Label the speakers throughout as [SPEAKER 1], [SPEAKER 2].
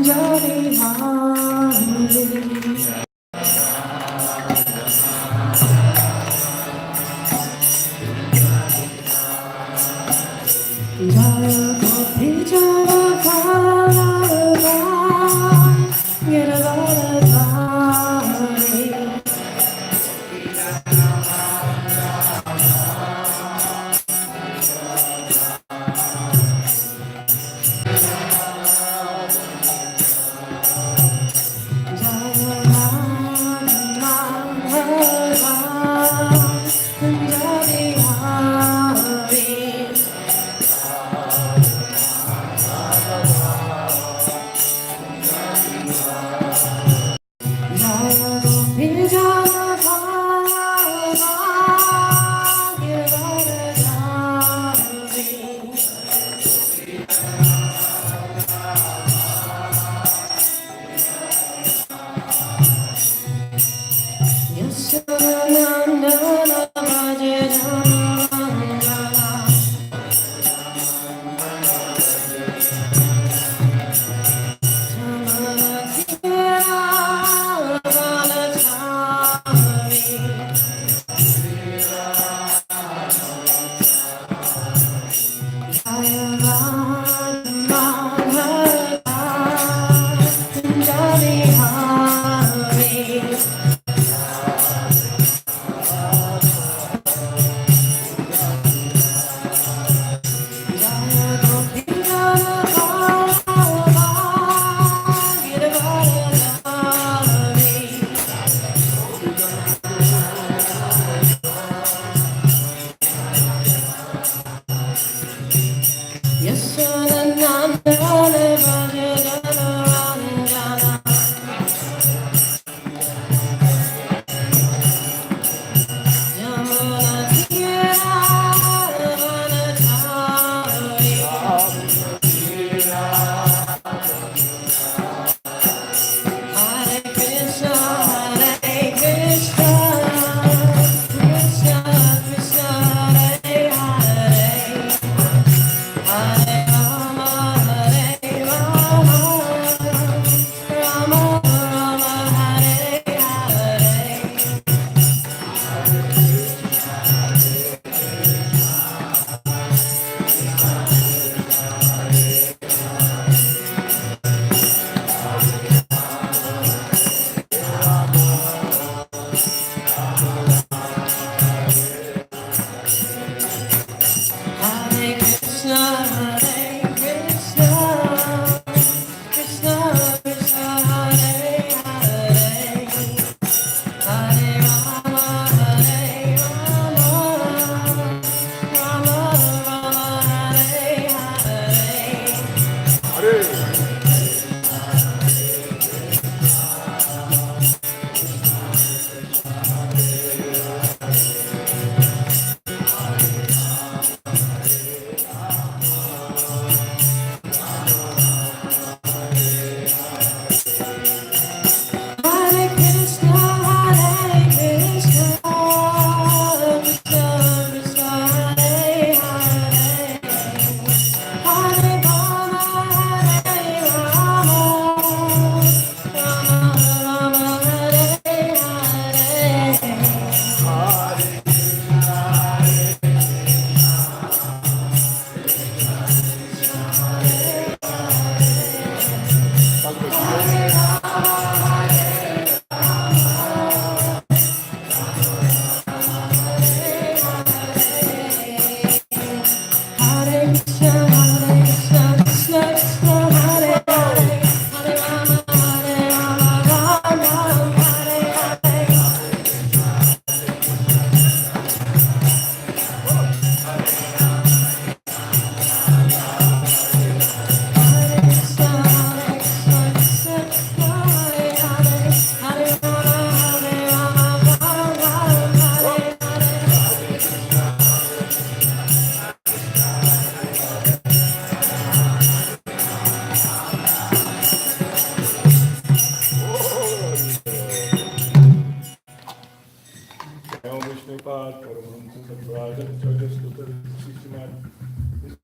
[SPEAKER 1] Jai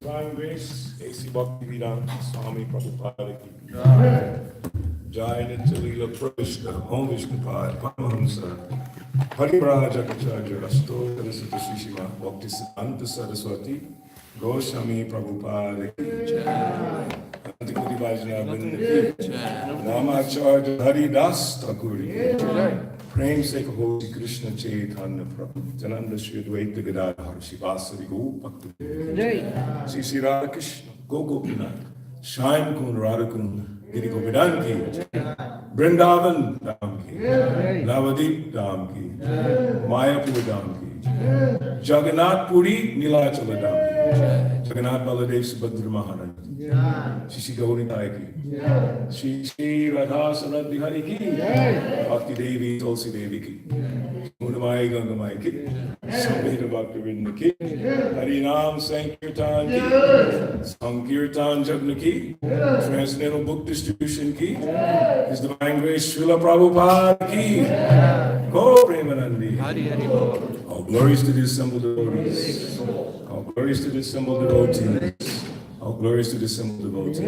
[SPEAKER 2] Divine Grace, A.C. Bhaktivedanta Swami Prabhupada ki.
[SPEAKER 1] Jai Nityalila Prabhupada, Om Vishnupad, Paramahamsa, Parivraja Kacharya, Asto Saraswati Shishima, Bhakti Siddhanta Saraswati, Goswami Prabhupada, Antikoti Vaishnava Vrinda, Namacharya Haridas Thakuri, Prem Seka Hosi Krishna Chaitanya Prabhu, Jananda Shri Advaita Gadadhar, Shivasari Gopakta, Shri Shri Radha Krishna, Gopinath, Shyam Kun Radha Kun, Giri Gopidan ki, Vrindavan Dham ki, Navadip Dham ki, Mayapur Dham ki, Jagannath Puri Nilachala Dham ki, Jagannath Baladev Subhadra Maharaj, Shri Gauri Nitai ki, Shri Shri Radha Sanat Bihari ki, Bhakti Devi Tulsi Devi ki, Gunamai Gangamai ki, Samveda Bhakti Vrinda ki, Harinam Sankirtan ki, Sankirtan Jagna ki, Transcendental Book Distribution ki, His Divine Grace Srila Prabhupada ki, Go Premanandi. All glories to the assembled devotees. All glories to the assembled devotees. All glories to the assembled devotees.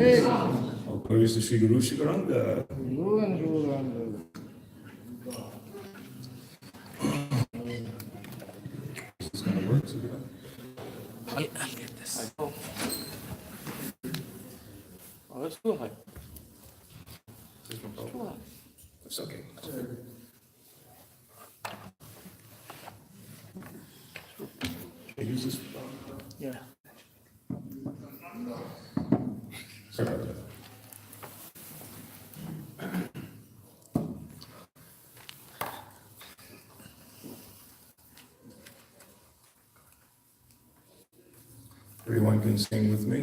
[SPEAKER 1] All glories to Sri Guru Shikaranga. Is this going to work?
[SPEAKER 2] I'll get this. Oh, that's too high.
[SPEAKER 1] It's okay. Can I use this?
[SPEAKER 2] Yeah.
[SPEAKER 1] Sorry about that. Everyone can sing with me.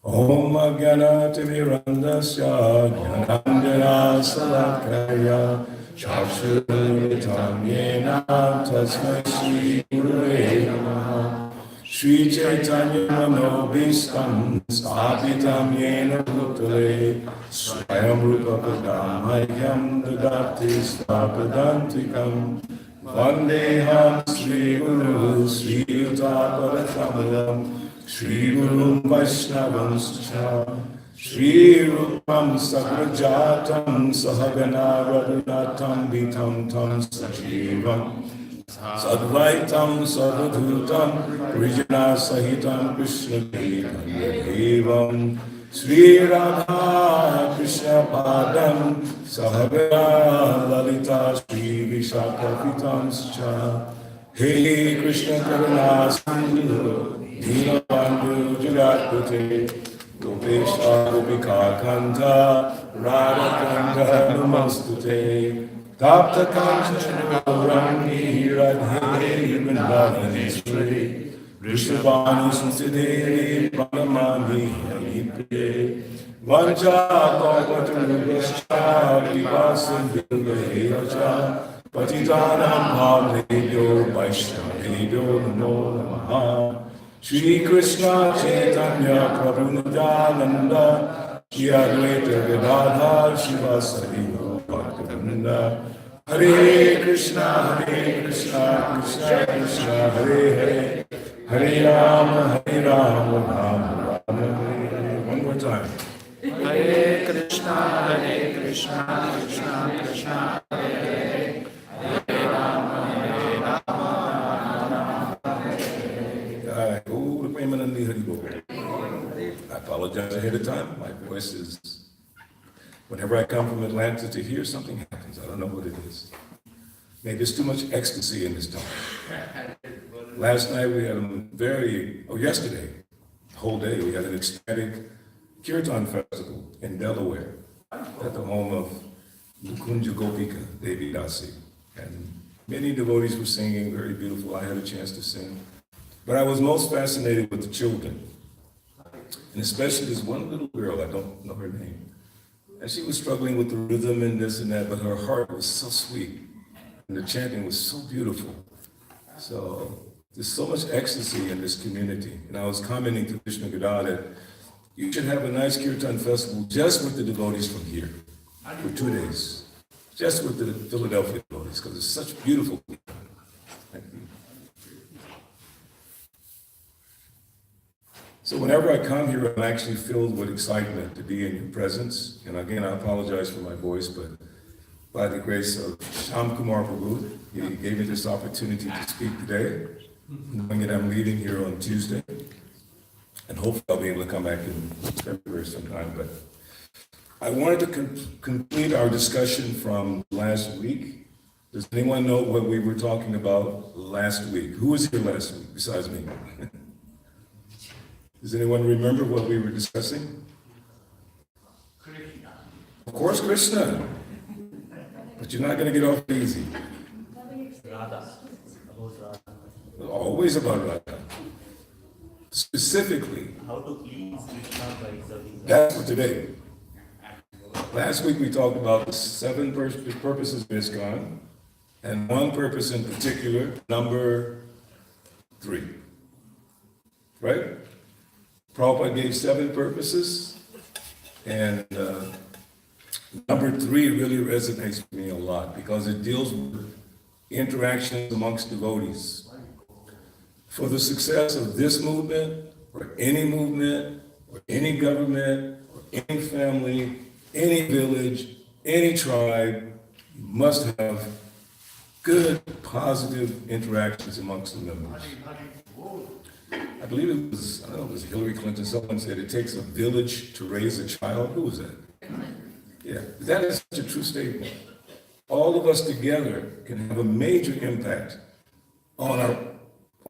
[SPEAKER 1] Om Agyanatimirandasya Jnanandjana Salakaya Chakshuritam Yena Tasmai Shri Gurave Namaha Shri Chaitanya Manobhistam Sthapitam Yena Bhutale Swayam Rupa Padamahyam Dadati Sthapadantikam Vandeham Shri Guru Sri Yuta Kamalam Shri Guru Vaishnavam Scha Shri Rupam Sagrajatam Sahagana Radhanatam Vitam Tam Sajivam Sadvaitam Sadhutam Rijana Sahitam Krishna Devam Shri Radha Krishna Padam Sahagana Lalita Shri Vishakapitam Scha Hey Krishna Karuna Sindhu Deenabandhu Jagatpate Gopesha Gopika Kanta Radha Kanta Namastute Tapta Kanchana Gaurangi Radhe Vrindavaneshwari Rishabhanu Sumsidevi Pranamami Haripriye Vancha Kalpatarubhascha Vipasindhuvaya Patitanam Bhavebhyo Vaishnavebhyo Namo Namaha Shri Krishna Chaitanya Prabhu Nityananda Shri Advaita Gadadhar Shivasari Bhaktivinoda Hare Krishna Krishna Krishna Hare Hare Hare Rama Rama Rama Hare. One more time.
[SPEAKER 2] Hare Krishna Krishna Krishna Hare Hare Hare Rama
[SPEAKER 1] I apologize ahead of time. My voice is, whenever I come from Atlanta to here, something happens. I don't know what it is. Maybe there's too much ecstasy in this talk. Last night we had yesterday, the whole day, we had an ecstatic Kirtan festival in Delaware at the home of Lukunja Gopika Devi Dasi. And many devotees were singing, very beautiful. I had a chance to sing. But I was most fascinated with the children. And especially this one little girl, I don't know her name. And she was struggling with the rhythm and this and that, but her heart was so sweet. And the chanting was so beautiful. So there's so much ecstasy in this community. And I was commenting to Krishna Gadar that you should have a nice Kirtan festival just with the devotees from here for 2 days. Just with the Philadelphia devotees, because it's such beautiful people. Thank you. So whenever I come here, I'm actually filled with excitement to be in your presence. And again, I apologize for my voice, but by the grace of Sham Kumar Prabhu, he gave me this opportunity to speak today, knowing that I'm leaving here on Tuesday. And hopefully I'll be able to come back in February sometime. But I wanted to complete our discussion from last week. Does anyone know what we were talking about last week? Who was here last week besides me? Does anyone remember what we were discussing? Krishna. Of course, Krishna. But you're not going to get off easy. Radha. Always about Radha. Specifically. How to please Krishna by serving. That's for today. Last week we talked about the 7 purposes of ISKCON, and one purpose in particular, number 3. Right? Prabhupada gave 7 purposes, and number 3 really resonates with me a lot because it deals with interactions amongst devotees. For the success of this movement, or any government, or any family, any village, any tribe, you must have good, positive interactions amongst the members. I believe it was, I don't know, it was Hillary Clinton, someone said it takes a village to raise a child. Who was that? Yeah, that is such a true statement. All of us together can have a major impact on our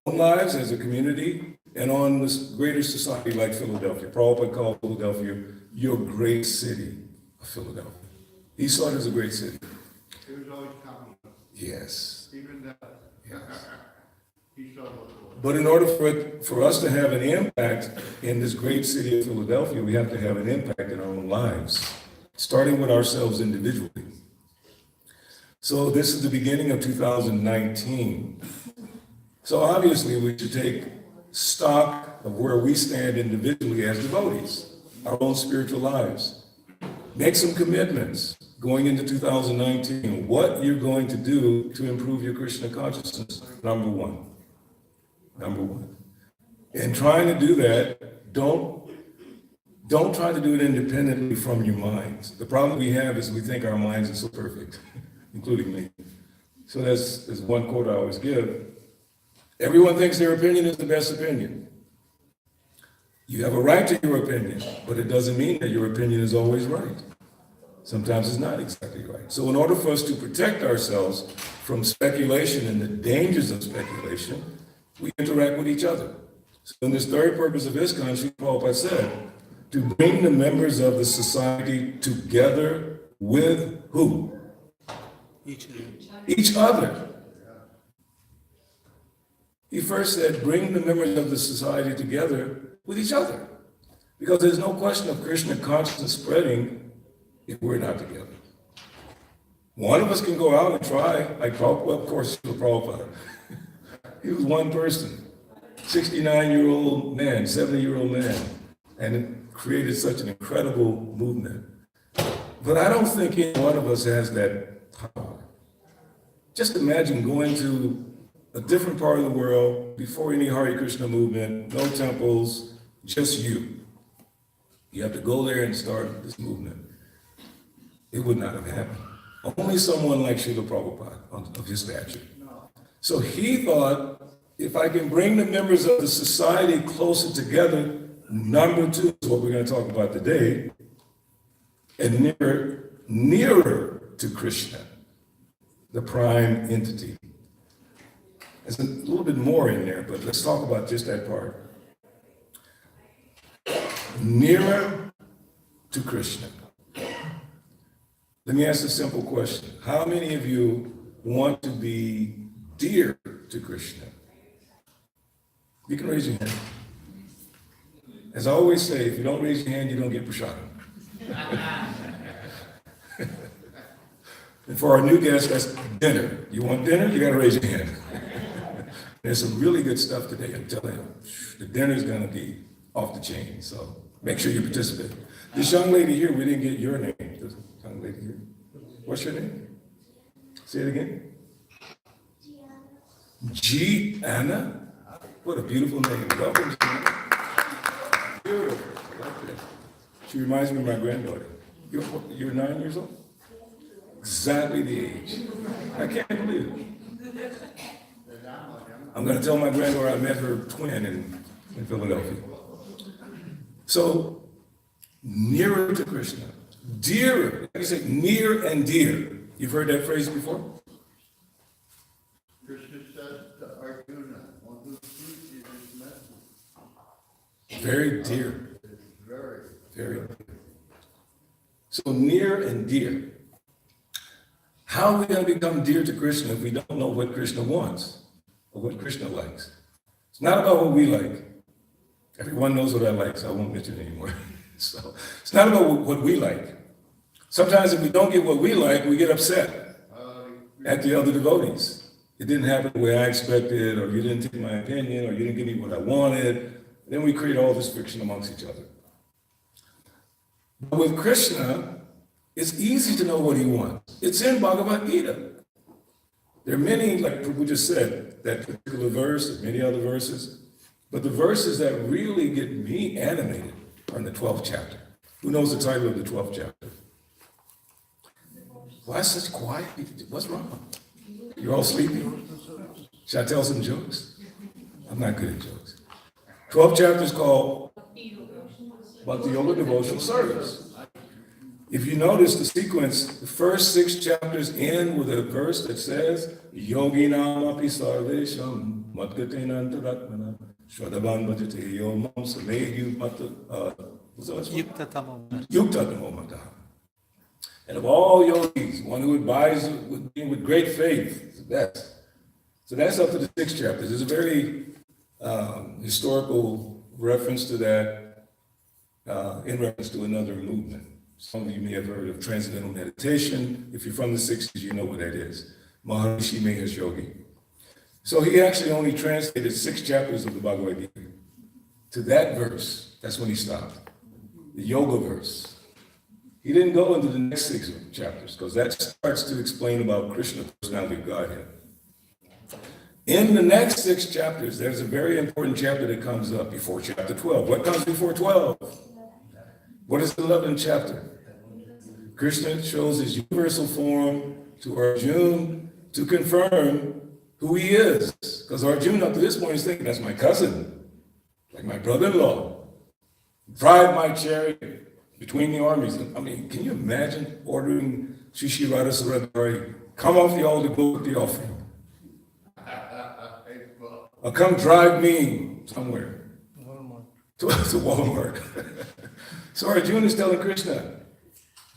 [SPEAKER 1] own lives as a community and on this greater society like Philadelphia. Prabhupada called Philadelphia your great city of Philadelphia. He saw it as a great city.
[SPEAKER 3] It was always common.
[SPEAKER 1] Yes.
[SPEAKER 3] Even that.
[SPEAKER 1] Yes.
[SPEAKER 3] He saw it.
[SPEAKER 1] But in order for us to have an impact in this great city of Philadelphia, we have to have an impact in our own lives, starting with ourselves individually. So this is the beginning of 2019. So obviously we should take stock of where we stand individually as devotees, our own spiritual lives. Make some commitments going into 2019, what you're going to do to improve your Krishna consciousness, number one. And trying to do that, don't try to do it independently from your minds. The problem we have is we think our minds are so perfect, including me. So there's one quote I always give. Everyone thinks their opinion is the best opinion. You have a right to your opinion, but it doesn't mean that your opinion is always right. Sometimes it's not exactly right. So in order for us to protect ourselves from speculation and the dangers of speculation, we interact with each other. So in this 3rd purpose of ISKCON, Srila Prabhupada said, to bring the members of the society together with who? Each other. He first said, bring the members of the society together with each other. Because there's no question of Krishna consciousness spreading if we're not together. One of us can go out and try, like Prabhupada, well, of course, Prabhupada. He was one person, 69-year-old man, 70-year-old man, and it created such an incredible movement. But I don't think any one of us has that power. Just imagine going to a different part of the world before any Hare Krishna movement, no temples, just you. You have to go there and start this movement. It would not have happened. Only someone like Srila Prabhupada of his stature. So he thought, if I can bring the members of the society closer together, number 2 is what we're going to talk about today, and nearer to Krishna, the prime entity. There's a little bit more in there, but let's talk about just that part. Nearer to Krishna. Let me ask a simple question. How many of you want to be dear to Krishna? You can raise your hand. As I always say, if you don't raise your hand, you don't get prasadam. And for our new guests, that's dinner. You want dinner? You got to raise your hand. There's some really good stuff today, I'm telling you. The dinner's going to be off the chain, so make sure you participate. This young lady here, we didn't get your name. This young lady here. What's your name? Say it again. Gianna. What a beautiful name. Welcome, Gianna. Beautiful. I like that. She reminds me of my granddaughter. You're 9 years old? Exactly the age. I can't believe it. I'm going to tell my granddaughter I met her twin in Philadelphia. So, nearer to Krishna. Dearer. Like you say, near and dear. You've heard that phrase before?
[SPEAKER 3] Krishna said to Arjuna, on whose feet is his message.
[SPEAKER 1] Very dear.
[SPEAKER 3] Very.
[SPEAKER 1] Very dear. So near and dear. How are we going to become dear to Krishna if we don't know what Krishna wants or what Krishna likes? It's not about what we like. Everyone knows what I like, so I won't mention it anymore. So it's not about what we like. Sometimes if we don't get what we like, we get upset at the other devotees. It didn't happen the way I expected, or you didn't take my opinion, or you didn't give me what I wanted. Then we create all this friction amongst each other. But with Krishna, it's easy to know what he wants. It's in Bhagavad Gita. There are many, like Prabhu just said, that particular verse, and many other verses, but the verses that really get me animated are in the 12th chapter. Who knows the title of the 12th chapter? Why such quiet? What's wrong? You're all sleepy? Should I tell some jokes? I'm not good at jokes. 12th chapter is called Bhakti Yoga Devotional Service. If you notice the sequence, the first 6 chapters end with a verse that says, Yoginam api sarvesham matgatena antaratmana shvadavan bhajate yomam sameyu yuktatamo mataha. And of all yogis, one who abides with great faith is the best. So that's up to the 6 chapters. There's a very historical reference to that in reference to another movement. Some of you may have heard of Transcendental Meditation. If you're from the 60s, you know what that is. Maharishi Mahesh Yogi. So he actually only translated 6 chapters of the Bhagavad Gita. To that verse, that's when he stopped. The yoga verse. He didn't go into the next 6 chapters, because that starts to explain about Krishna, personality of Godhead. In the next 6 chapters, there's a very important chapter that comes up before chapter 12. What comes before 12? What is the 11th chapter? Krishna shows his universal form to Arjuna to confirm who he is. Because Arjuna, up to this point, is thinking, that's my cousin, like my brother-in-law. Drive my chariot between the armies. I mean, can you imagine ordering Shishi Radha Saradhari, come off the altar, go with the offering? Or come drive me somewhere. To Walmart. So Arjuna is telling Krishna,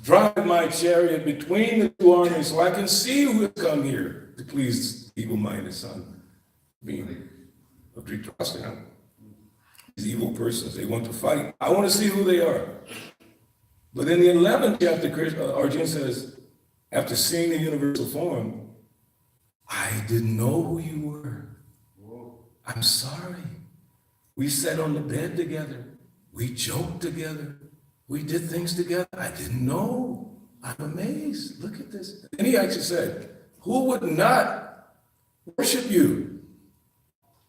[SPEAKER 1] drive my chariot between the 2 armies so I can see who has come here to please the evil-minded son. Being of Dhritarashtra. These evil persons, they want to fight. I want to see who they are. But in the 11th chapter, Arjuna says, after seeing the universal form, I didn't know who you were. I'm sorry. We sat on the bed together. We joked together. We did things together. I didn't know. I'm amazed. Look at this. And he actually said, who would not worship you?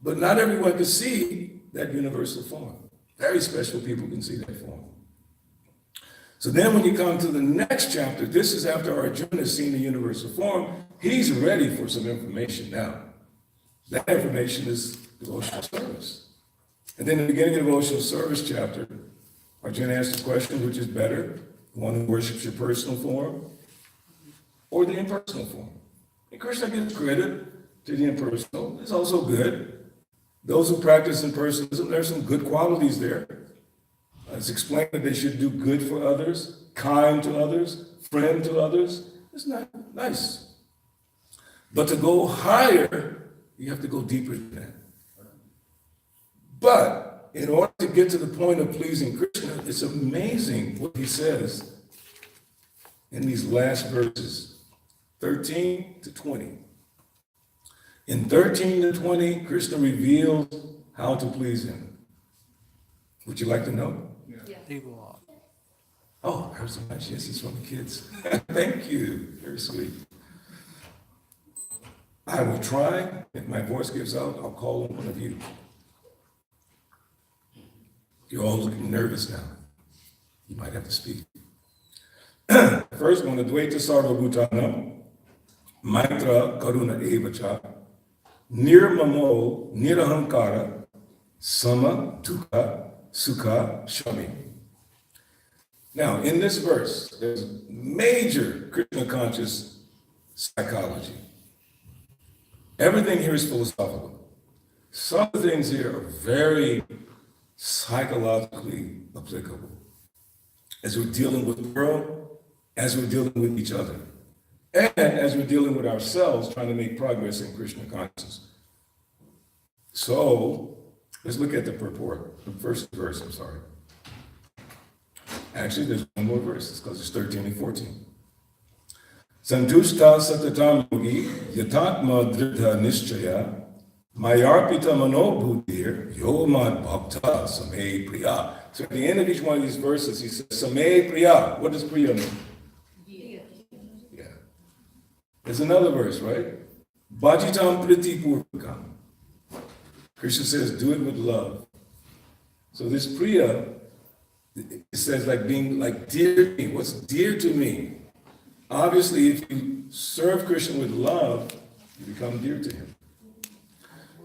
[SPEAKER 1] But not everyone could see that universal form. Very special people can see that form. So then when you come to the next chapter, this is after Arjuna has seen the universal form. He's ready for some information now. That information is devotional service. And then in the beginning of the devotional service chapter, Arjuna asks the question, which is better, the one who worships your personal form or the impersonal form? And Krishna gives credit to the impersonal. It's also good. Those who practice impersonalism, there's some good qualities there. It's explained that they should do good for others, kind to others, friend to others. It's not nice. But to go higher, you have to go deeper than that. But in order to get to the point of pleasing Krishna, it's amazing what he says in these last verses, 13 to 20. In 13 to 20, Krishna reveals how to please him. Would you like to know?
[SPEAKER 2] Yeah.
[SPEAKER 1] Oh, there's a bunch. Yes, it's from the kids. Thank you. Very sweet. I will try. If my voice gives out, I'll call on one of you. You're all looking nervous now. You might have to speak. First one, Advaita Sarvabhutanam, Maitra Karuna Evacha, Nirmamo Nirahankara, Sama Tukha Sukha Shami. Now, in this verse, there's major Krishna conscious psychology. Everything here is philosophical. Some things here are very psychologically applicable as we're dealing with the world, as we're dealing with each other, and as we're dealing with ourselves, trying to make progress in Krishna consciousness. So, let's look at the purport, the first verse, I'm sorry. Actually, there's one more verse, it's because it's 13 and 14. Santushta satatam yogi yatatma dridha nishchaya mayarpita manobhutir yomad bhakta same priya. So at the end of each one of these verses, he says, Same priya. What does priya mean? Yeah. There's another verse, right? Bhajitam priti purvakam. Krishna says, do it with love. So this priya, it says like being like dear to me. What's dear to me? Obviously, if you serve Krishna with love, you become dear to him.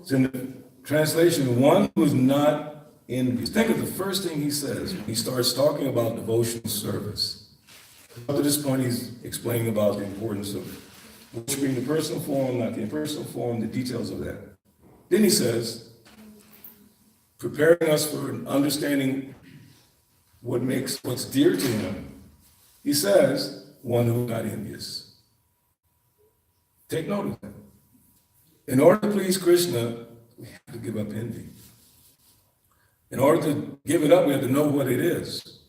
[SPEAKER 1] So in the translation, one who is not envious. Think of the first thing he says when he starts talking about devotional service. Up to this point, he's explaining about the importance of worshiping the personal form, not the impersonal form, the details of that. Then he says, preparing us for understanding what's dear to him. He says, one who is not envious. Take note of that. In order to please Krishna, we have to give up envy. In order to give it up, we have to know what it is.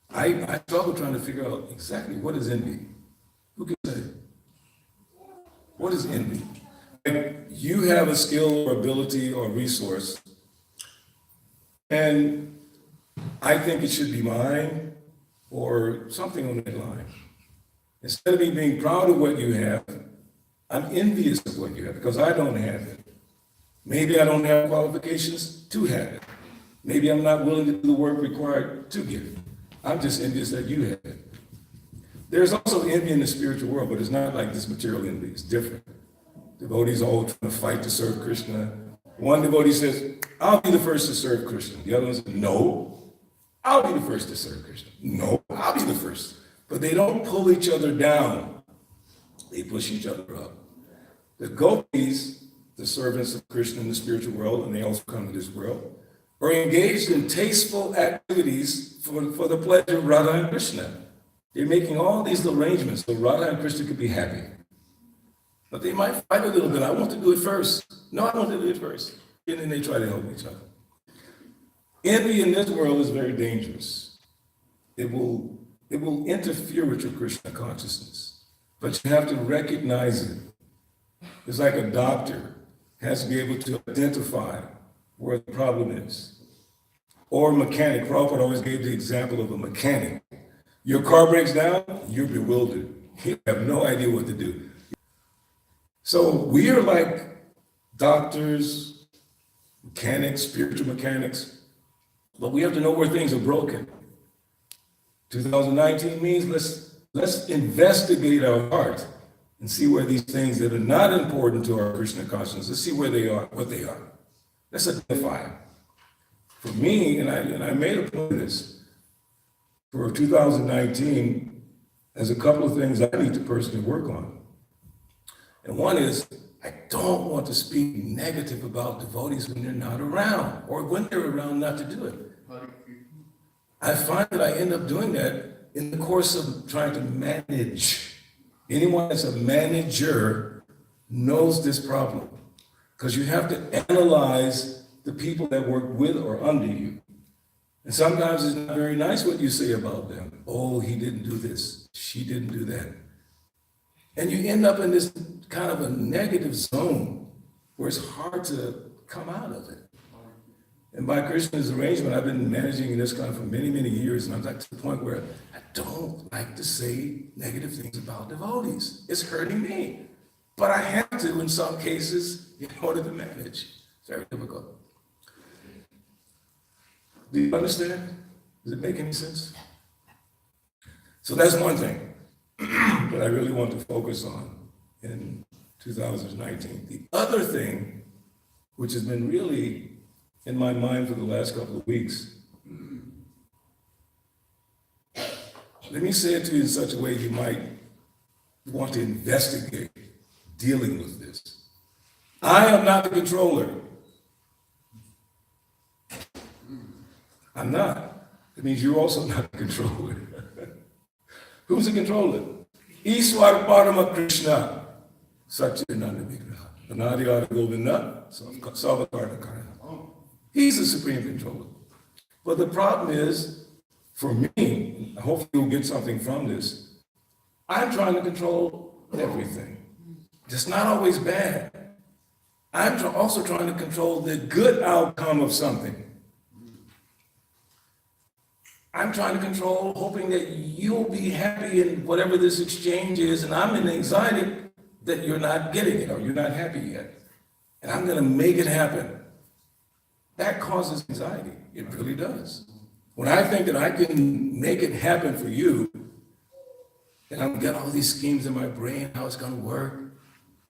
[SPEAKER 1] I struggle trying to figure out exactly what is envy. Who can say? What is envy? Like you have a skill or ability or resource, and I think it should be mine, or something on that line. Instead of me being proud of what you have, I'm envious of what you have because I don't have it. Maybe I don't have qualifications to have it. Maybe I'm not willing to do the work required to get it. I'm just envious that you have it. There's also envy in the spiritual world, but it's not like this material envy. It's different. Devotees all trying to fight to serve Krishna. One devotee says, I'll be the first to serve Krishna. The other one says, no, I'll be the first to serve Krishna. No, I'll be the first. But they don't pull each other down. They push each other up. The gopis, the servants of Krishna in the spiritual world, and they also come to this world, are engaged in tasteful activities for the pleasure of Radha and Krishna. They're making all these arrangements so Radha and Krishna could be happy. But they might fight a little bit. I want to do it first. No, I want to do it first. And then they try to help each other. Envy in this world is very dangerous. It will interfere with your Krishna consciousness. But you have to recognize it. It's like a doctor has to be able to identify where the problem is. Or a mechanic. Prabhupada always gave the example of a mechanic. Your car breaks down, you're bewildered. You have no idea what to do. So we are like doctors, mechanics, spiritual mechanics, but we have to know where things are broken. 2019 means let's investigate our heart and see where these things that are not important to our Krishna consciousness, let's see where they are, what they are. Let's identify them. For me, and I made a point of this, for 2019, there's a couple of things I need to personally work on. And one is, I don't want to speak negative about devotees when they're not around, or when they're around not to do it. I find that I end up doing that in the course of trying to manage. Anyone that's a manager knows this problem, because you have to analyze the people that work with or under you. And sometimes it's not very nice what you say about them. Oh, he didn't do this. She didn't do that. And you end up in this kind of a negative zone where it's hard to come out of it. And by Krishna's arrangement, I've been managing this kind of for many, many years. And I'm like to the point where I don't like to say negative things about devotees. It's hurting me. But I have to in some cases in order to manage. It's very difficult. Do you understand? Does it make any sense? So that's one thing that I really want to focus on in 2019. The other thing, which has been really in my mind for the last couple of weeks, let me say it to you in such a way you might want to investigate dealing with this. I am not the controller. I'm not. It means you're also not the controller. Who's the controller? Iswar Parama Krishna. Satchidananda Vigraha. Anadiyada Govinda. Savakarna Karana. He's the supreme controller. But the problem is, for me, hopefully you'll get something from this, I'm trying to control everything. It's not always bad. I'm also trying to control the good outcome of something. I'm trying to control, hoping that you'll be happy in whatever this exchange is, and I'm in anxiety that you're not getting it or you're not happy yet. And I'm going to make it happen. That causes anxiety. It really does. When I think that I can make it happen for you, and I've got all these schemes in my brain, how it's going to work,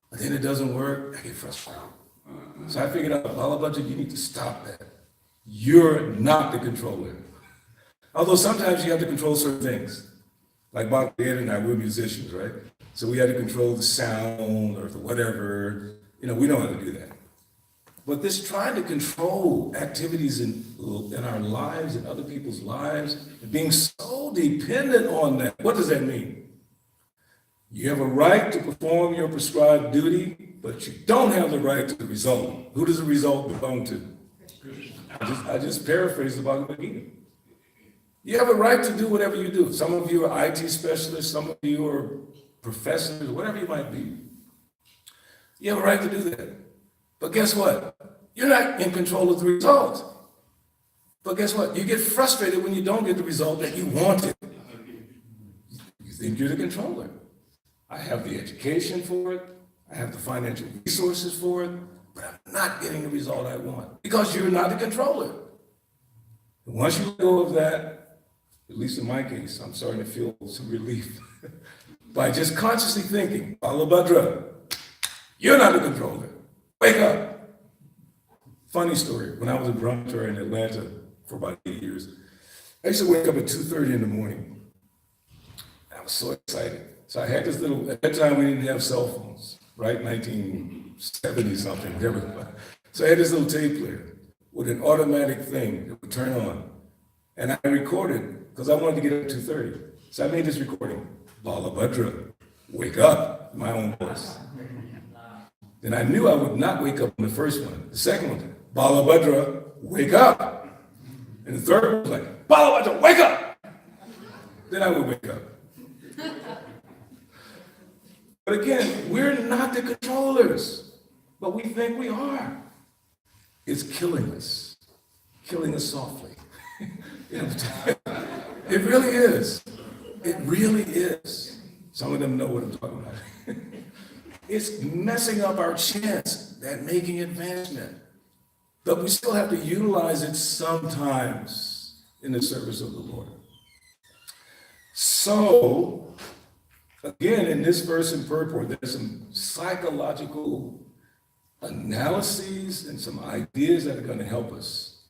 [SPEAKER 1] but then it doesn't work, I get frustrated. So I figured out, Balabhadra, you need to stop that. You're not the controller. Although sometimes you have to control certain things. Like Balabhadra and I, we're musicians, right? So we had to control the sound or the whatever. We know how to do that. But this trying to control activities in our lives and other people's lives, and being so dependent on that, what does that mean? You have a right to perform your prescribed duty, but you don't have the right to the result. Who does the result belong to? I just paraphrased the Bhagavad Gita. You have a right to do whatever you do. Some of you are IT specialists, some of you are professors, whatever you might be. You have a right to do that. But guess what? You're not in control of the result. But guess what? You get frustrated when you don't get the result that you wanted. You think you're the controller. I have the education for it. I have the financial resources for it. But I'm not getting the result I want because you're not the controller. And once you let go of that, at least in my case, I'm starting to feel some relief by just consciously thinking, Balabhadra, you're not the controller. Wake up. Funny story. When I was a drummer in Atlanta for about 8 years, I used to wake up at 2:30 in the morning. I was so excited. So I had this little, at that time we didn't have cell phones, right? 1970 something, whatever. So I had this little tape player with an automatic thing that would turn on. And I recorded, because I wanted to get up at 2:30. So I made this recording. Balabhadra, wake up, my own voice. Then I knew I would not wake up on the first one. The second one, Balabhadra, wake up. And the third one was like, Balabhadra, wake up. Then I would wake up. But again, we're not the controllers, but we think we are. It's killing us softly. It really is. It really is. Some of them know what I'm talking about. It's messing up our chance at making advancement. But we still have to utilize it sometimes in the service of the Lord. So, again, in this verse in purport, there's some psychological analyses and some ideas that are going to help us.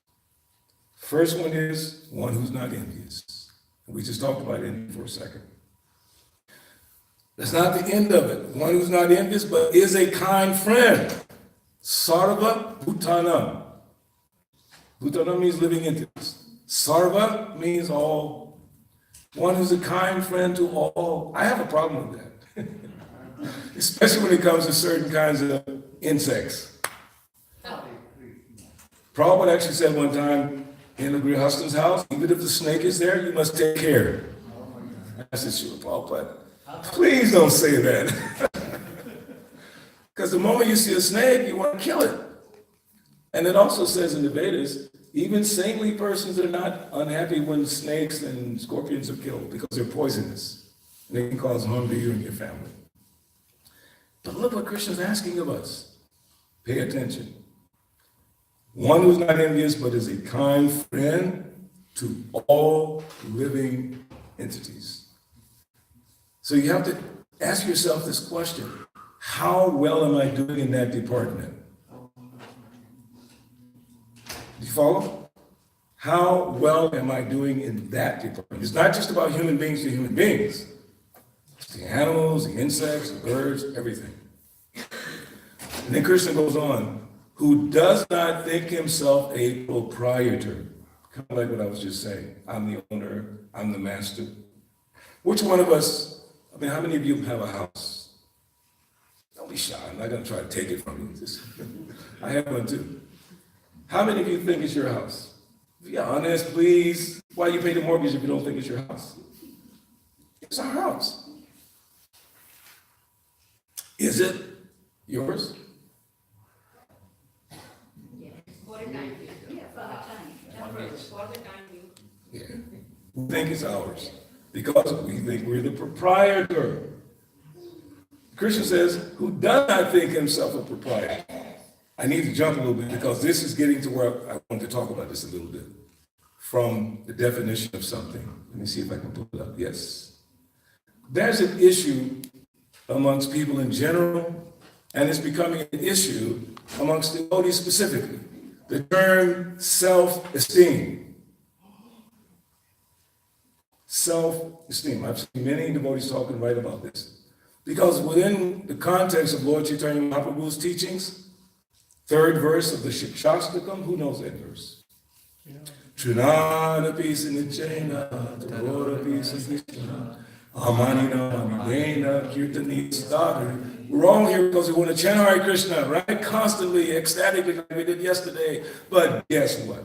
[SPEAKER 1] First one is one who's not envious. We just talked about envy for a second. That's not the end of it. One who's not envious, but is a kind friend. Sarva Bhutanam. Bhutanam means living entities. Sarva means all. One who's a kind friend to all. I have a problem with that. Especially when it comes to certain kinds of insects. Prabhupada actually said one time in a Grihasta's house, even if the snake is there, you must take care. I said, sure, Prabhupada. Please don't say that. Because the moment you see a snake, you want to kill it. And it also says in the Vedas, even saintly persons are not unhappy when snakes and scorpions are killed because they're poisonous. And they can cause harm to you and your family. But look what Krishna's asking of us. Pay attention. One who's not envious, but is a kind friend to all living entities. So you have to ask yourself this question: how well am I doing in that department? Do you follow? How well am I doing in that department? It's not just about human beings to human beings. It's the animals, the insects, the birds, everything. And then Krishna goes on, who does not think himself a proprietor. Kind of like what I was just saying. I'm the owner, I'm the master. Which one of us, I mean, how many of you have a house? Don't be shy, I'm not gonna try to take it from you. I have one too. How many of you think it's your house? Be honest, please. Why you pay the mortgage if you don't think it's your house? It's our house. Is it yours? Yeah. We think it's ours because we think we're the proprietor. Krishna says, who does not think himself a proprietor? I need to jump a little bit because this is getting to where I want to talk about this a little bit. From the definition of something. Let me see if I can pull it up. Yes. There's an issue amongst people in general, and it's becoming an issue amongst devotees specifically. The term self-esteem. Self-esteem. I've seen many devotees talking right about this. Because within the context of Lord Chaitanya Mahaprabhu's teachings, third verse of the Shastakam, who knows that verse? Trinada pisa nichena, Tabora pisa Krishna, Amanina, Amidena, Kirtani, Sadhari. We're all here because we want to chant Hare Krishna, right? Constantly, ecstatically, like we did yesterday. But guess what?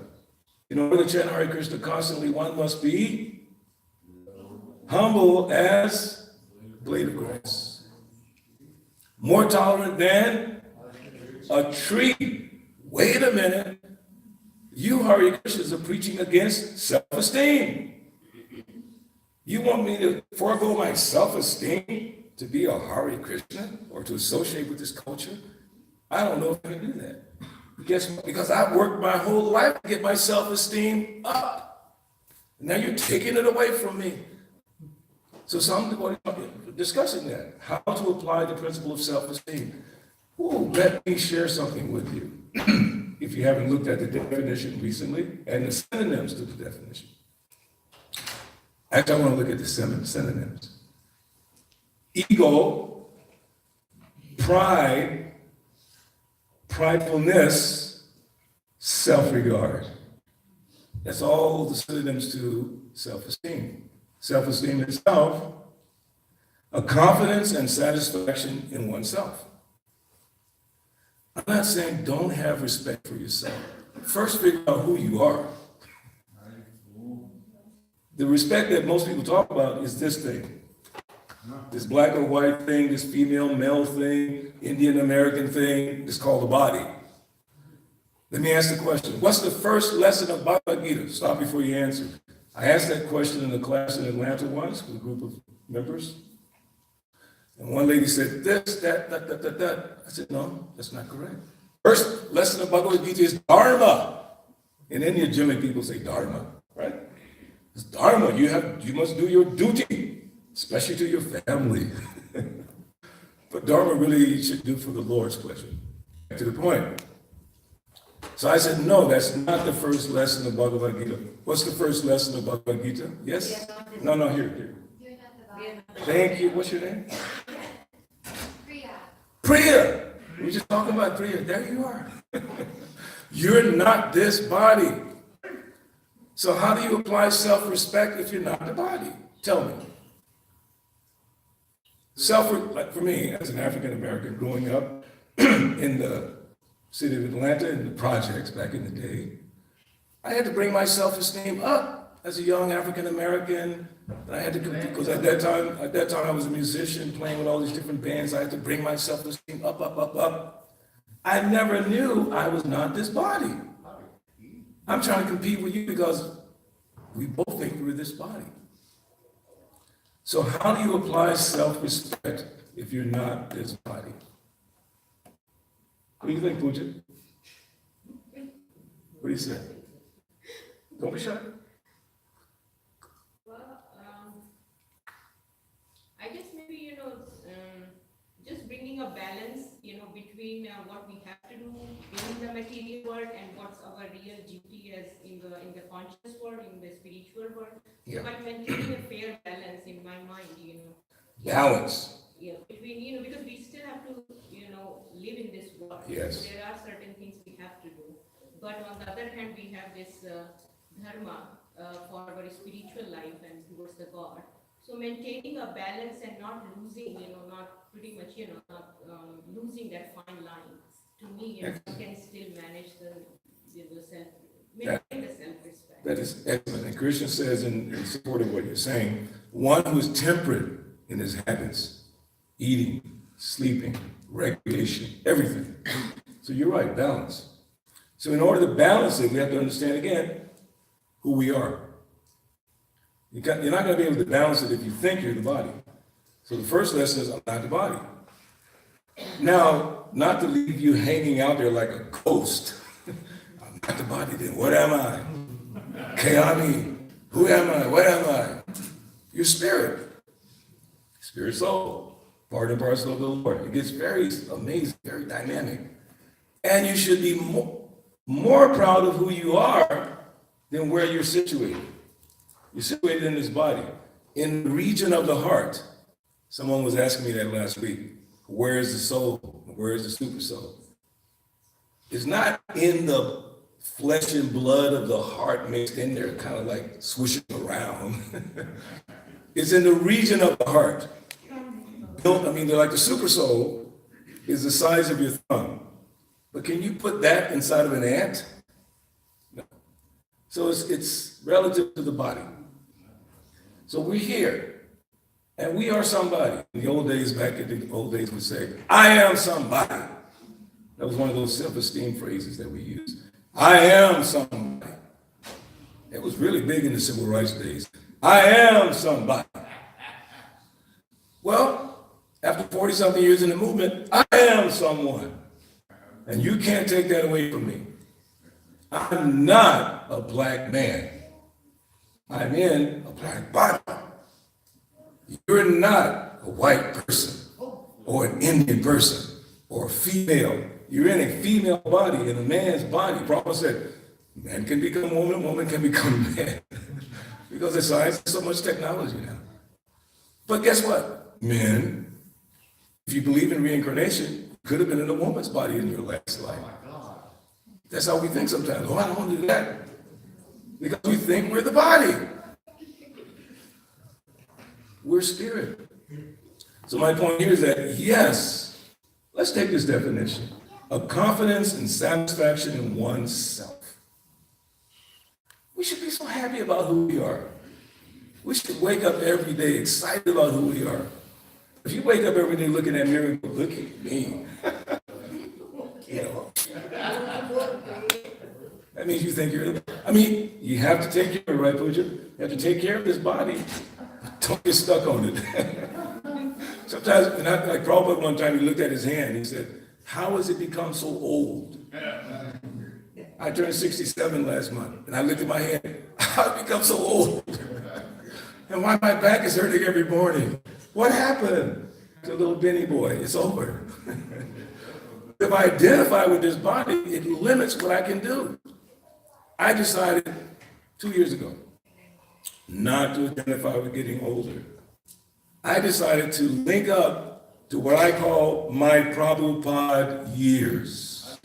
[SPEAKER 1] In order to chant Hare Krishna constantly, one must be humble as a blade of grass. More tolerant than a tree. Wait a minute. You Hare Krishnas are preaching against self-esteem. You want me to forego my self-esteem to be a Hare Krishna or to associate with this culture? I don't know if I can do that. Guess what? Because I've worked my whole life to get my self-esteem up. Now you're taking it away from me. So some people are discussing that, how to apply the principle of self-esteem. Ooh, let me share something with you. If you haven't looked at the definition recently, and the synonyms to the definition. Actually, I want to look at the synonyms. Ego, pride, pridefulness, self-regard. That's all the synonyms to self-esteem. Self-esteem itself, a confidence and satisfaction in oneself. I'm not saying don't have respect for yourself. First, figure out who you are. The respect that most people talk about is this thing. This black or white thing, this female, male thing, Indian American thing, it's called the body. Let me ask the question. What's the first lesson of Bhagavad Gita? Stop before you answer. I asked that question in a class in Atlanta once with a group of members. And one lady said, this, that. I said, no, that's not correct. First lesson of Bhagavad Gita is Dharma. In India, generally people say Dharma, right? It's Dharma. You must do your duty, especially to your family. But Dharma really should do for the Lord's pleasure. To the point. So I said, no, that's not the first lesson of Bhagavad Gita. What's the first lesson of Bhagavad Gita? Yes? No, here. Thank you. What's your name? Priya. We were just talking about Priya. There you are. You're not this body. So how do you apply self-respect if you're not the body? Tell me. Like for me, as an African American growing up in the city of Atlanta, in the projects back in the day, I had to bring my self-esteem up as a young African American. I had to compete because at that time I was a musician playing with all these different bands. I had to bring my self-esteem up. I never knew I was not this body. I'm trying to compete with you because we both think we're this body. So how do you apply self-respect if you're not this body? What do you think, Pooja? What do you say? Don't be shy.
[SPEAKER 4] Well, I guess maybe, just bringing a balance, between what we have to do in the material world and what's our real duty as in the conscious world, in the spiritual world.
[SPEAKER 1] Yeah.
[SPEAKER 4] But maintaining a fair balance in my mind,
[SPEAKER 1] Balance.
[SPEAKER 4] Yeah, between, because we still have to, live in this world.
[SPEAKER 1] Yes.
[SPEAKER 4] So there are certain things we have to do. But on the other hand, we have this dharma for our spiritual life and towards the God. So maintaining a balance and not losing, not pretty much, not losing that fine line. To me, can still manage the self, maintain the self-respect.
[SPEAKER 1] That is excellent. And Krishna says in support of what you're saying, one who is temperate in his habits, eating, sleeping, recreation, everything. So you're right, balance. So in order to balance it, we have to understand again who we are. You're not going to be able to balance it if you think you're the body. So the first lesson is, I'm not the body. Now, not to leave you hanging out there like a ghost. I'm not the body, then what am I? Kayami, who am I? What am I? Your spirit. Spirit soul. Part and parcel of the Lord. It gets very amazing, very dynamic. And you should be more proud of who you are than where you're situated. You're situated in this body, in the region of the heart. Someone was asking me that last week. Where is the soul? Where is the super soul? It's not in the flesh and blood of the heart mixed in there, kind of like swishing around. It's in the region of the heart. They're like the super soul is the size of your thumb. But can you put that inside of an ant? No. So it's relative to the body. So we're here, and we are somebody. In the old days, back in the old days, we say, I am somebody. That was one of those self-esteem phrases that we use. I am somebody. It was really big in the civil rights days. I am somebody. Well, after 40-something years in the movement, I am someone. And you can't take that away from me. I'm not a black man. I'm in a black body. You're not a white person or an Indian person or a female. You're in a female body, in a man's body. Prabhupada said, man can become woman, woman can become man. Because of science, there's so much technology now. But guess what? Men, if you believe in reincarnation, could have been in a woman's body in your last life. That's how we think sometimes. Oh, I don't want to do that. Because we think we're the body. We're spirit. So my point here is that, yes, let's take this definition of confidence and satisfaction in oneself. We should be so happy about who we are. We should wake up every day excited about who we are. If you wake up every day looking at mirror and go, look at me. That means you think you're, you have to take care of it, right, Pooja? You have to take care of this body. Don't get stuck on it. Sometimes, like Prabhupada one time, he looked at his hand, he said, how has it become so old? I turned 67 last month, and I looked at my hand, how did it become so old? And why my back is hurting every morning? What happened to little Benny boy? It's over. If I identify with this body, it limits what I can do. I decided 2 years ago not to identify with getting older. I decided to link up to what I call my Prabhupada years.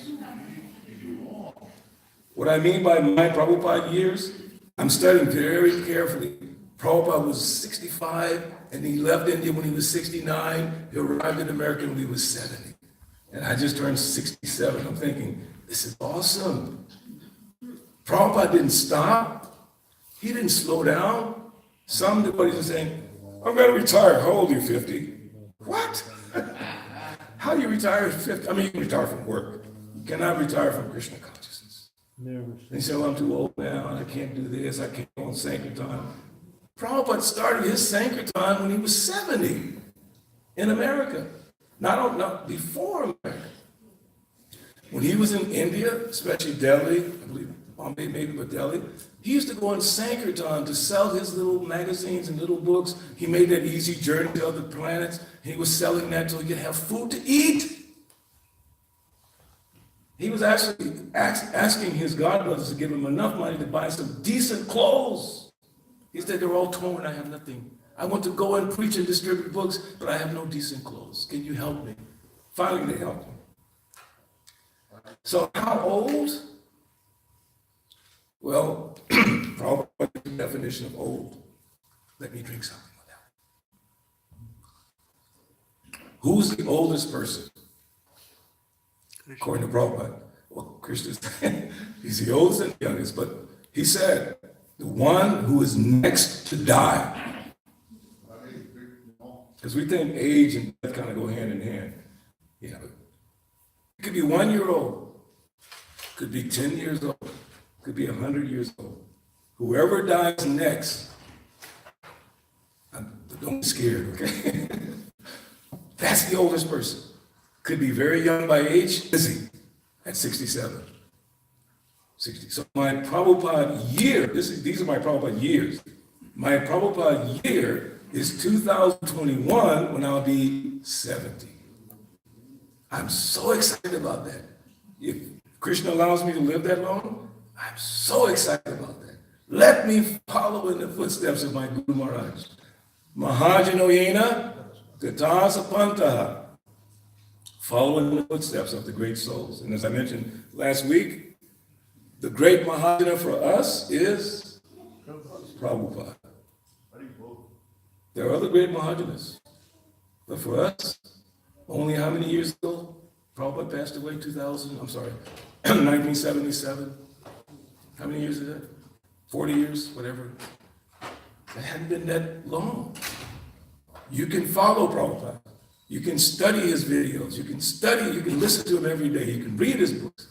[SPEAKER 1] What I mean by my Prabhupada years, I'm studying very carefully. Prabhupada was 65, and he left India when he was 69. He arrived in America when he was 70. And I just turned 67. I'm thinking, this is awesome. Prabhupada didn't stop. He didn't slow down. Some devotees are saying, I'm going to retire. How old are you, 50? What? How do you retire at 50? You can retire from work. You cannot retire from Krishna consciousness. Never. They say, well, I'm too old now. I can't do this. I can't go on Sankirtan. Prabhupada started his Sankirtan when he was 70 in America. Not before America. When he was in India, especially Delhi, I believe, or maybe Delhi. He used to go in Sankirtan to sell his little magazines and little books. He made that easy journey to other planets. He was selling that so he could have food to eat. He was actually asking his godbrothers to give him enough money to buy some decent clothes. He said, they're all torn, I have nothing. I want to go and preach and distribute books, but I have no decent clothes. Can you help me? Finally, they helped him. So how old? Well, probably the definition of old. Let me drink something with that. Who's the oldest person? According to Prabhupada. Well, Krishna, he's the oldest and the youngest, but he said, the one who is next to die. Because we think age and death kind of go hand in hand. You know, it could be 1 year old, could be 10 years old, could be 100 years old. Whoever dies next, don't be scared, okay? That's the oldest person. Could be very young by age, busy at 67. 60. So my Prabhupada year, these are my Prabhupada years. My Prabhupada year is 2021 when I'll be 70. I'm so excited about that. If Krishna allows me to live that long, I'm so excited about that. Let me follow in the footsteps of my Guru Maharaj. Mahajanoyena Gata Sapantaha. Follow in the footsteps of the great souls. And as I mentioned last week, the great Mahajana for us is Prabhupada. There are other great Mahajanas. But for us, only how many years ago? Prabhupada passed away 1977. How many years is that? 40 years, whatever. It hadn't been that long. You can follow Prabhupada. You can study his videos. You can listen to him every day. You can read his books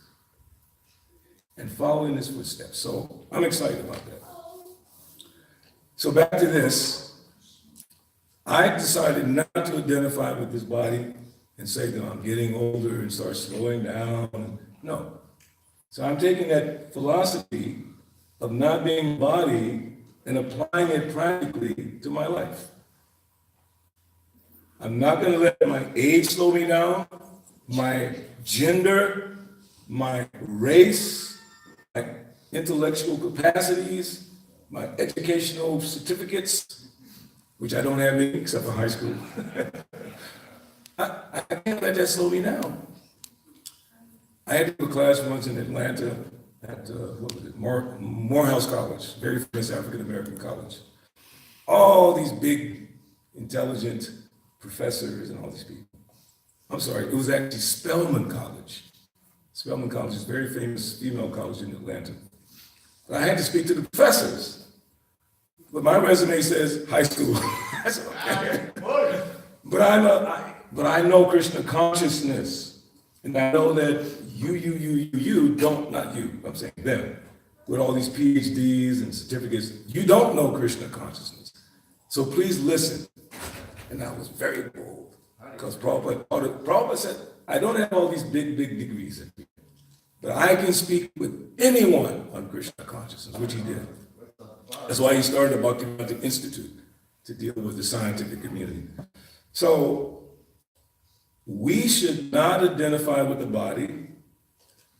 [SPEAKER 1] and follow in his footsteps. So I'm excited about that. So back to this. I decided not to identify with this body and say that I'm getting older and start slowing down. No. So I'm taking that philosophy of not being a body and applying it practically to my life. I'm not going to let my age slow me down, my gender, my race, my intellectual capacities, my educational certificates, which I don't have any except for high school. I can't let that slow me down. I had to do a class once in Atlanta at Morehouse College, very famous African-American college. All these big, intelligent professors and all these people. I'm sorry, it was actually Spelman College. Spelman College is a very famous female college in Atlanta. But I had to speak to the professors. But my resume says high school. I said, okay. But I know Krishna consciousness. And I know that you don't, not you, I'm saying them, with all these PhDs and certificates, you don't know Krishna consciousness. So please listen. And I was very bold, because Prabhupada said, I don't have all these big degrees, but I can speak with anyone on Krishna consciousness, which he did. That's why he started the Bhaktivedanta Institute, to deal with the scientific community. So we should not identify with the body.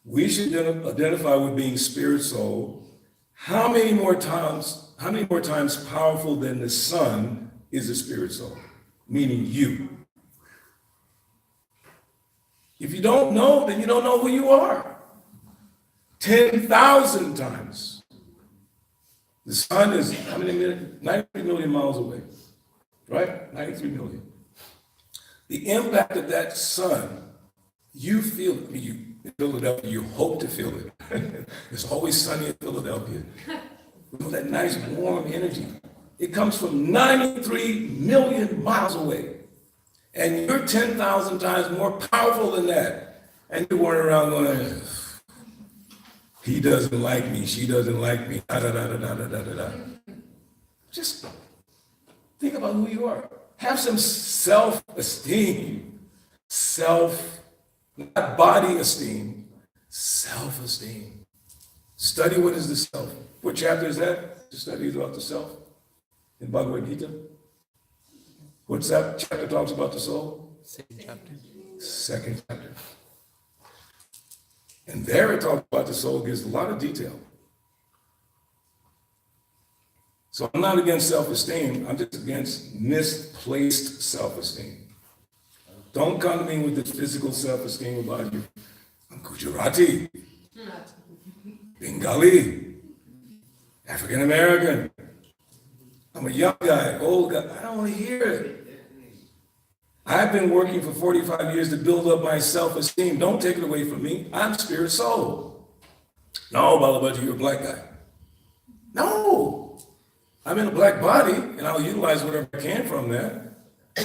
[SPEAKER 1] We should identify with being spirit soul. How many more times powerful than the sun is the spirit soul? Meaning you. If you don't know, then you don't know who you are. 10,000 times. The sun is how many million? 93 million miles away, right? 93 million. The impact of that sun, you feel it. In Philadelphia, you hope to feel it. It's always sunny in Philadelphia. You know, that nice warm energy. It comes from 93 million miles away. And you're 10,000 times more powerful than that. And you're running around going, he doesn't like me, she doesn't like me, da da da da da da da da. Just think about who you are. Have some self-esteem. Not body esteem, self-esteem. Study what is the self. What chapter is that? To study about the self in Bhagavad Gita. What's that chapter talks about the soul?
[SPEAKER 2] Second chapter.
[SPEAKER 1] Second chapter. And there it talks about the soul, gives a lot of detail. So I'm not against self-esteem, I'm just against misplaced self-esteem. Don't come to me with the physical self-esteem about you. I'm Gujarati, Bengali, African American. I'm a young guy, old guy. I don't want to hear it. I've been working for 45 years to build up my self-esteem. Don't take it away from me. I'm spirit soul. No, Balabhadra, you're a black guy. No, I'm in a black body, and I'll utilize whatever I can from that.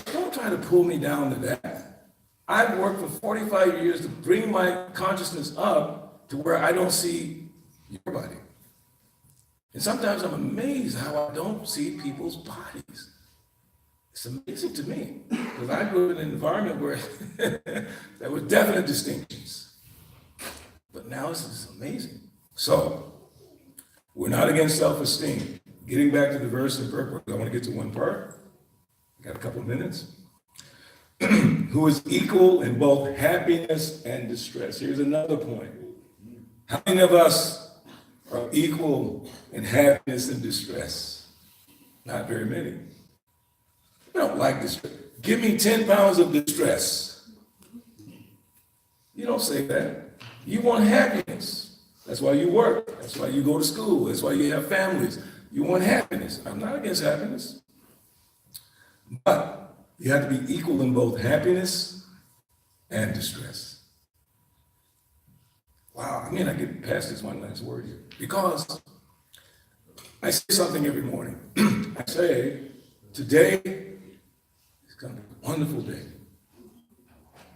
[SPEAKER 1] Don't try to pull me down to that. I've worked for 45 years to bring my consciousness up to where I don't see your body. And sometimes I'm amazed how I don't see people's bodies. It's amazing to me, because I grew up in an environment where there were definite distinctions. But now this is amazing. So, we're not against self-esteem. Getting back to the verse in purpose, I want to get to one part. Got a couple of minutes. Who is equal in both happiness and distress. Here's another point. How many of us are equal in happiness and distress? Not very many. I don't like distress. Give me 10 pounds of distress. You don't say that. You want happiness. That's why you work. That's why you go to school. That's why you have families. You want happiness. I'm not against happiness. But you have to be equal in both happiness and distress. Wow, I mean, I get past this one last word here. Because I say something every morning. I say, today is going to be a wonderful day.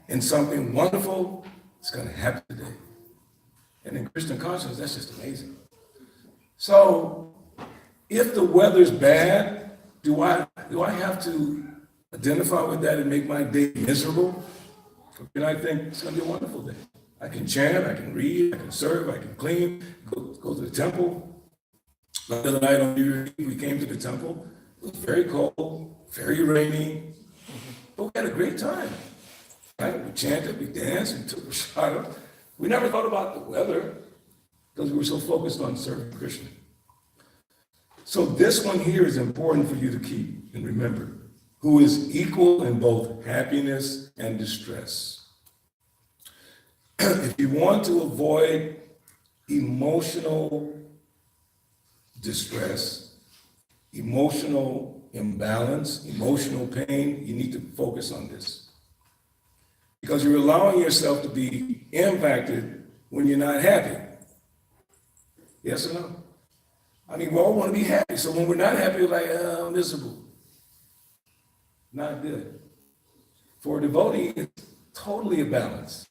[SPEAKER 1] And something wonderful is going to happen today. And in Christian consciousness, that's just amazing. So, if the weather's bad, do I have to identify with that and make my day miserable? And I think it's going to be a wonderful day. I can chant, I can read, I can serve, I can clean, go to the temple. The other night on New Year's Eve, we came to the temple. It was very cold, very rainy, but we had a great time. Right? We chanted, we danced, we took a shot. We never thought about the weather because we were so focused on serving Krishna. So this one here is important for you to keep and remember. Who is equal in both happiness and distress. If you want to avoid emotional distress, emotional imbalance, emotional pain, you need to focus on this. Because you're allowing yourself to be impacted when you're not happy. Yes or no? I mean, we all want to be happy. So when we're not happy, we're like, oh, I'm miserable. Not good. For a devotee, it's totally a balance.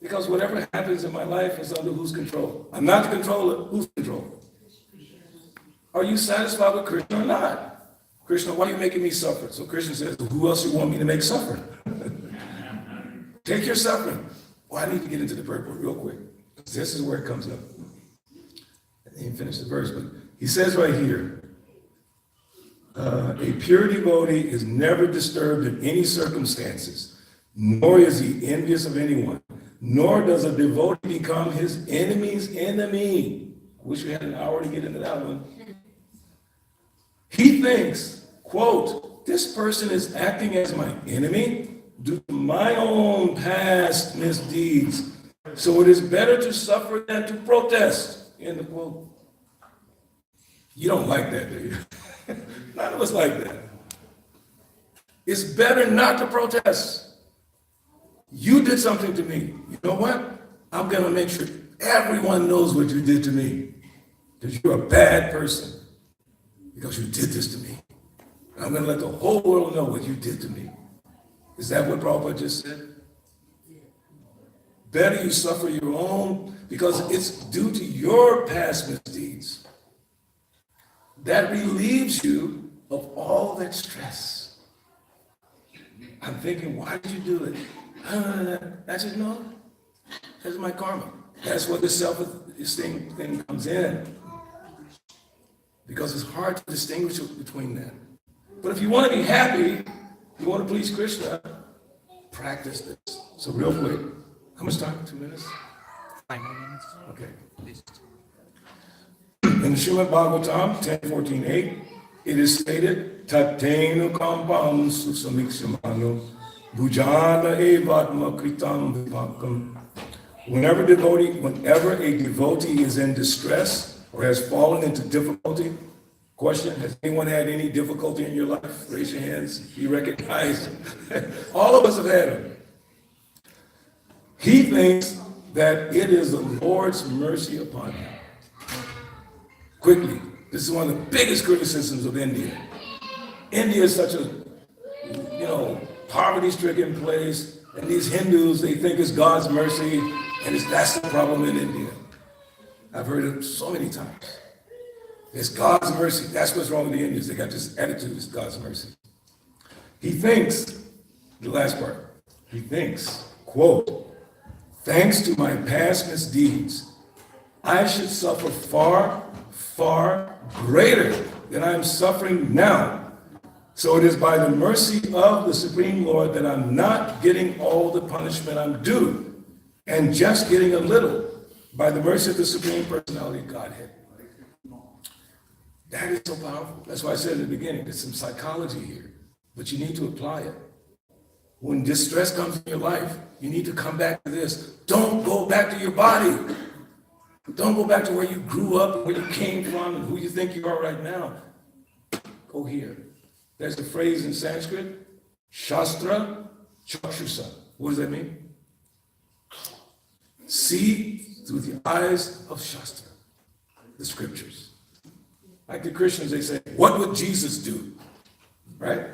[SPEAKER 1] Because whatever happens in my life is under whose control? I'm not the controller. Whose control? Are you satisfied with Krishna or not? Krishna, why are you making me suffer? So Krishna says, who else you want me to make suffer? Take your suffering. Well, I need to get into the purport real quick. This is where it comes up. I didn't finish the verse, but he says right here, a pure devotee is never disturbed in any circumstances, nor is he envious of anyone, nor does a devotee become his enemy's enemy. I wish we had an hour to get into that one. He thinks, quote, this person is acting as my enemy due to my own past misdeeds. So it is better to suffer than to protest. End of quote. You don't like that, do you? None of us like that. It's better not to protest. You did something to me. You know what? I'm going to make sure everyone knows what you did to me. Because you're a bad person. Because you did this to me. I'm going to let the whole world know what you did to me. Is that what Prabhupada just said? Better you suffer your own, because it's due to your past misdeeds. That relieves you of all that stress. I'm thinking, why did you do it? I said, no, that's my karma. That's where the self-esteem thing comes in. Because it's hard to distinguish between that. But if you want to be happy, you want to please Krishna, practice this. So real quick, how much time? 2 minutes?
[SPEAKER 2] 5 minutes.
[SPEAKER 1] Okay. In the Srimad Bhagavatam 10:14-8, it is stated, Tatenu kampam susamiksamano bhujana evatma kritam vipakam. Whenever a devotee is in distress or has fallen into difficulty, question, has anyone had any difficulty in your life? Raise your hands. You recognize. All of us have had them. He thinks that it is the Lord's mercy upon him. Quickly, this is one of the biggest criticisms of India. India is such a, poverty-stricken place, and these Hindus, they think it's God's mercy, and that's the problem in India. I've heard it so many times. It's God's mercy. That's what's wrong with the Indians. They got this attitude, it's God's mercy. He thinks, the last part, he thinks, quote, thanks to my past misdeeds, I should suffer far, far greater than I am suffering now. So it is by the mercy of the Supreme Lord that I'm not getting all the punishment I'm due, and just getting a little by the mercy of the Supreme Personality of Godhead. That is so powerful. That's why I said in the beginning, there's some psychology here, but you need to apply it. When distress comes in your life, you need to come back to this. Don't go back to your body. Don't go back to where you grew up, where you came from, and who you think you are right now. Go here. There's a phrase in Sanskrit, Shastra Chakshusa. What does that mean? See through the eyes of Shastra, the scriptures. Like the Christians, they say, what would Jesus do? Right?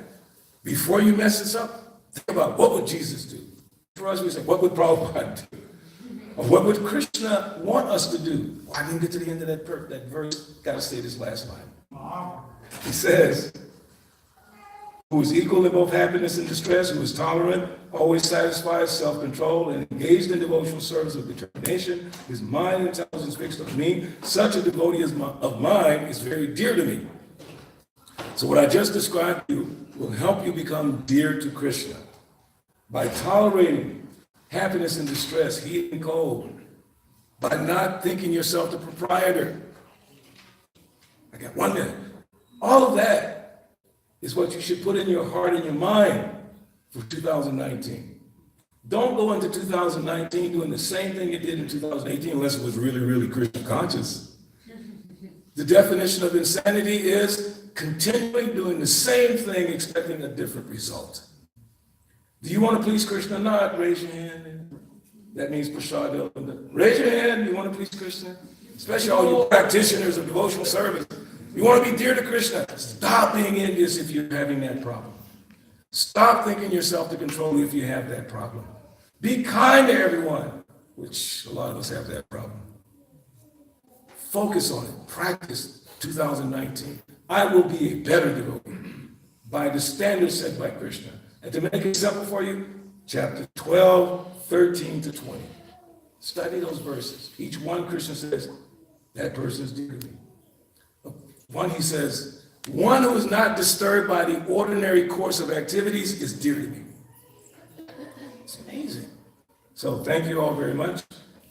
[SPEAKER 1] Before you mess this up, think about what would Jesus do? For us, we say, what would Prabhupada do? Or what would Krishna want us to do? Well, I didn't get to the end of that verse. Got to say this last line. He says, who is equal in both happiness and distress, who is tolerant, always satisfied, self-controlled, and engaged in devotional service with determination, his mind and intelligence fixed on me, such a devotee of mine is very dear to me. So what I just described to you will help you become dear to Krishna by tolerating happiness and distress, heat and cold, by not thinking yourself the proprietor. I got 1 minute. All of that is what you should put in your heart and your mind for 2019. Don't go into 2019 doing the same thing you did in 2018 unless it was really, really Krishna conscious. The definition of insanity is continually doing the same thing expecting a different result. Do you want to please Krishna or not? Raise your hand. That means prasad. Raise your hand. You want to please Krishna? Especially all you practitioners of devotional service. You want to be dear to Krishna. Stop being envious if you're having that problem. Stop thinking yourself to control if you have that problem. Be kind to everyone, which a lot of us have that problem. Focus on it. Practice 2019. I will be a better devotee by the standards set by Krishna. And to make it simple for you, chapter 12, 13 to 20. Study those verses. Each one, Krishna says, that person is dear to me. One, he says, one who is not disturbed by the ordinary course of activities is dear to me. It's amazing. So thank you all very much.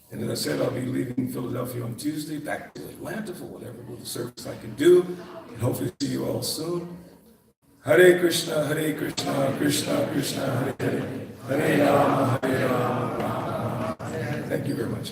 [SPEAKER 1] And as I said, I'll be leaving Philadelphia on Tuesday, back to Atlanta for whatever little service I can do. And hopefully see you all soon. Hare Krishna, Krishna Krishna, Hare Hare, Hare Rama, Hare Rama, Rama Rama. Thank you very much.